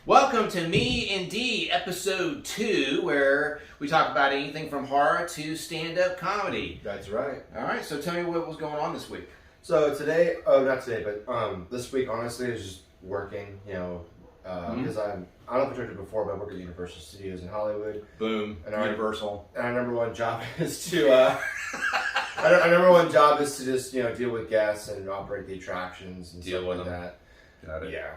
Welcome to Me and D, episode 2, where we talk about anything from horror to stand-up comedy. That's right. All right, so tell me what was going on this week. So today, not today, but this week, honestly, is just working, because I don't know if I told you before, but I work at Universal Studios in Hollywood. Boom, and Universal. And our number one job is to, our number one job is to just, deal with guests and operate the attractions and Deal stuff with like them. that. Got it. Yeah.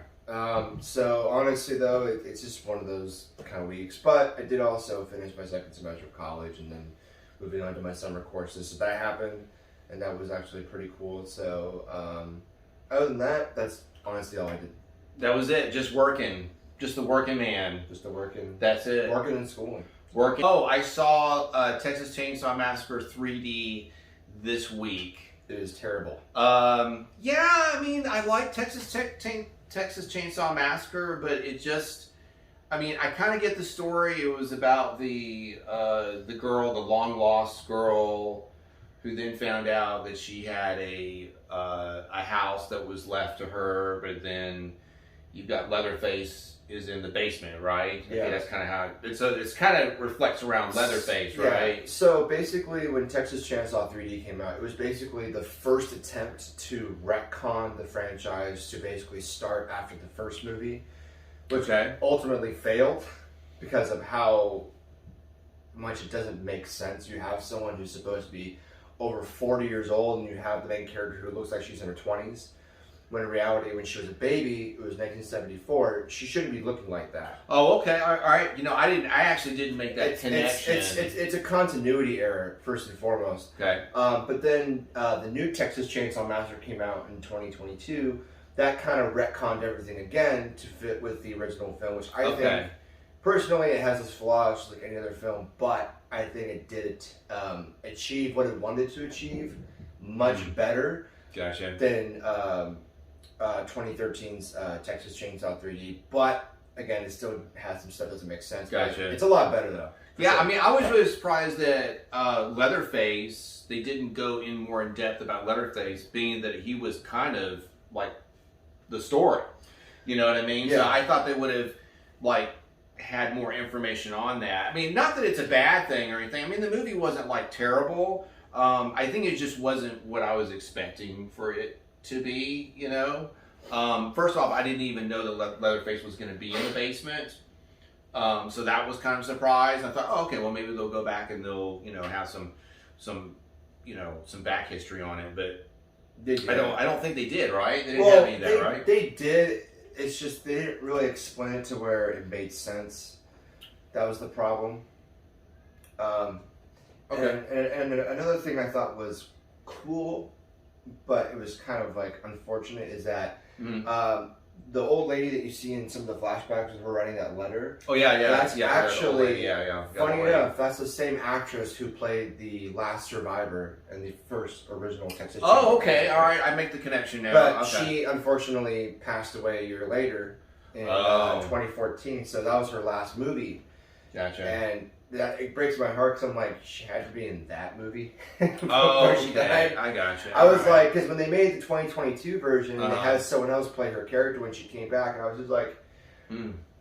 So honestly though, it's just one of those kind of weeks, but I did also finish my second semester of college and then moving on to my summer courses. So that happened and that was actually pretty cool. So, other than that, that's honestly all I did. That was it, just working. Just the working man. Just the working. That's it. Working and schooling. Working. Oh, I saw Texas Chainsaw Massacre 3D this week. It was terrible. Yeah, I mean, I like Texas Chainsaw Massacre, but it just, I mean, I kind of get the story. It was about the girl, the long lost girl, who then found out that she had a house that was left to her, but then you've got Leatherface is in the basement, right? Yeah. Okay, that's kind of how it's kind of reflects around Leatherface, right? Yeah. So basically, when Texas Chainsaw 3D came out, it was basically the first attempt to retcon the franchise to basically start after the first movie, which ultimately failed because of how much it doesn't make sense. You have someone who's supposed to be over 40 years old, and you have the main character who looks like she's in her 20s. When in reality, when she was a baby, it was 1974. She shouldn't be looking like that. Oh, okay, all right. I actually didn't make that connection. It's a continuity error first and foremost. Okay. But then the new Texas Chainsaw Massacre came out in 2022. That kind of retconned everything again to fit with the original film, which I think, personally, it has its flaws like any other film. But I think it did achieve what it wanted to achieve much better. Gotcha. Than 2013's Texas Chainsaw 3D, but again, it still has some stuff that doesn't make sense. Gotcha. It's a lot better though. Yeah, I mean, I was really surprised that Leatherface, they didn't go in more in depth about Leatherface, being that he was kind of like the story. You know what I mean? Yeah. So I thought they would have like had more information on that. I mean, not that it's a bad thing or anything. I mean, the movie wasn't like terrible. I think it just wasn't what I was expecting for it to be, First off, I didn't even know that Leatherface was going to be in the basement. So that was kind of a surprise. I thought, oh, okay, well, maybe they'll go back and they'll, have some back history on it. But I don't think they did, right? They didn't have any of that, right? They did. It's just they didn't really explain it to where it made sense. That was the problem. Okay. And another thing I thought was cool, but it was kind of like unfortunate, is that the old lady that you see in some of the flashbacks of her writing that letter. Oh yeah. That's actually funny enough. enough. That's the same actress who played the last survivor in the first original Texas. Oh, okay, all right. I make the connection now. But she unfortunately passed away a year later in 2014. So that was her last movie. Gotcha. And it breaks my heart because I'm like, she had to be in that movie. Oh, okay. I gotcha. I was like, because when they made the 2022 version, they had someone else play her character when she came back, and I was just like,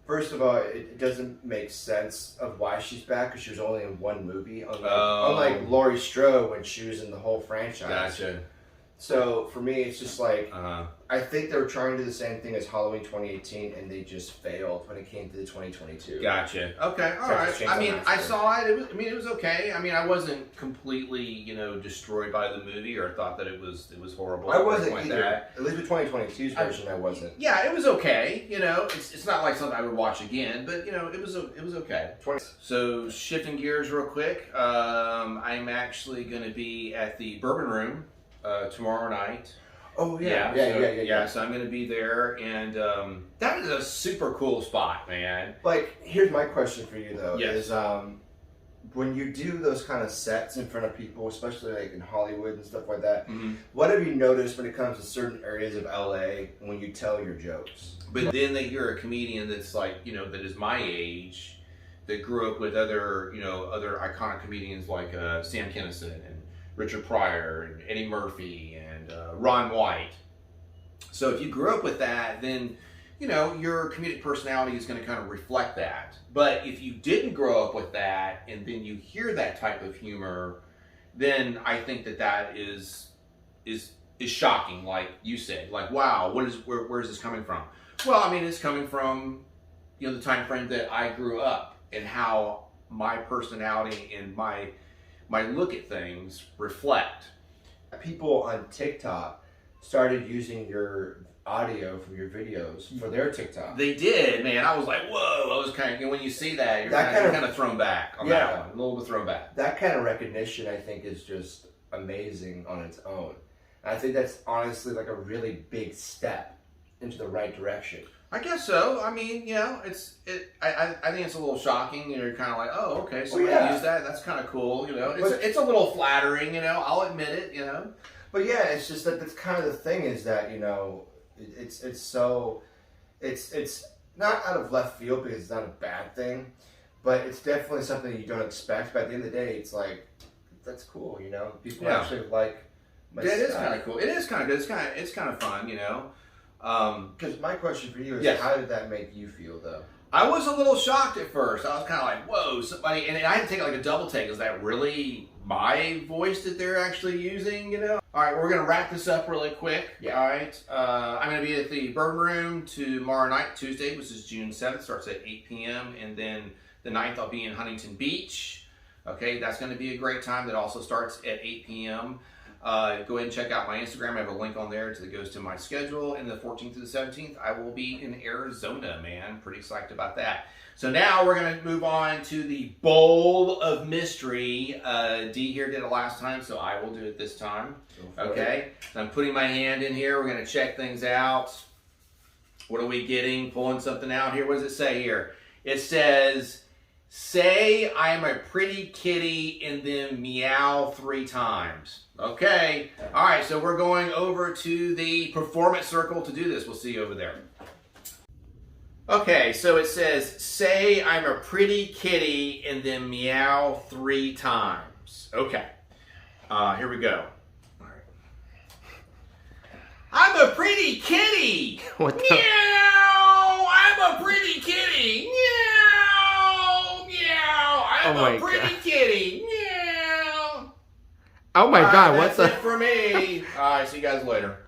first of all, it doesn't make sense of why she's back because she was only in one movie, unlike Laurie Strode when she was in the whole franchise. Gotcha. So for me, it's just like, I think they were trying to do the same thing as Halloween 2018, and they just failed when it came to the 2022. Gotcha. Okay. All right. I mean, I saw it. It was okay. I mean, I wasn't completely, destroyed by the movie or thought that it was horrible. I wasn't either. At least with 2022's version, I wasn't. Yeah, it was okay. It's not like something I would watch again, but it was okay. So shifting gears real quick, I'm actually going to be at the Bourbon Room tomorrow night. Oh yeah. So I'm going to be there, and that is a super cool spot, man. Like, here's my question for you though: Yes. is when you do those kind of sets in front of people, especially like in Hollywood and stuff like that, what have you noticed when it comes to certain areas of LA when you tell your jokes? But then they hear a comedian that's like, that is my age, that grew up with other iconic comedians like Sam Kinison and Richard Pryor and Eddie Murphy and Ron White. So if you grew up with that, then you know, your comedic personality is going to kind of reflect that. But if you didn't grow up with that and then you hear that type of humor, then I think that is shocking, like you said. Like, wow, where is this coming from? Well, I mean, it's coming from, you know, the time frame that I grew up and how my personality and my look at things reflect. People on TikTok started using your audio from your videos for their TikTok. They did, man. I was like, whoa. I was kind of, you know, when you see that, you're kind of thrown back on that one. A little bit thrown back. That kind of recognition, I think, is just amazing on its own. And I think that's honestly like a really big step into the right direction. I guess so. I mean, you know, I think it's a little shocking. You know, you're kind of like, oh, okay, somebody used that. That's kind of cool. You know, it's a little flattering. You know, I'll admit it. You know, but yeah, it's just that that's kind of the thing is that, you know, it's not out of left field because it's not a bad thing, but it's definitely something you don't expect. But at the end of the day, it's like that's cool. You know, people actually like. It is kind of cool. It is kind of good. It's kind of fun. You know. Because my question for you is, how did that make you feel, though? I was a little shocked at first. I was kind of like, whoa, somebody, and I had to take like a double take. Is that really my voice that they're actually using, you know? All right, we're going to wrap this up really quick. Yeah. All right. I'm going to be at the Bourbon Room tomorrow night, Tuesday, which is June 7th. Starts at 8 p.m. And then the 9th, I'll be in Huntington Beach. Okay, that's going to be a great time. That also starts at 8 p.m. Go ahead and check out my Instagram. I have a link on there that goes to my schedule. And the 14th to the 17th, I will be in Arizona, man. Pretty psyched about that. So now we're going to move on to the Bowl of Mystery. Dee here did it last time, so I will do it this time. Okay. So I'm putting my hand in here. We're going to check things out. What are we getting? Pulling something out here. What does it say here? It says, say I'm a pretty kitty and then meow 3 times. Okay. All right. So we're going over to the performance circle to do this. We'll see you over there. Okay. So it says, say I'm a pretty kitty and then meow 3 times. Okay. Here we go. All right. I'm a pretty kitty. What the? Meow. I'm a pretty kitty. Meow. Meow. I'm a pretty kitty. Meow. Oh my God, what's that's it for me. All right, see you guys later.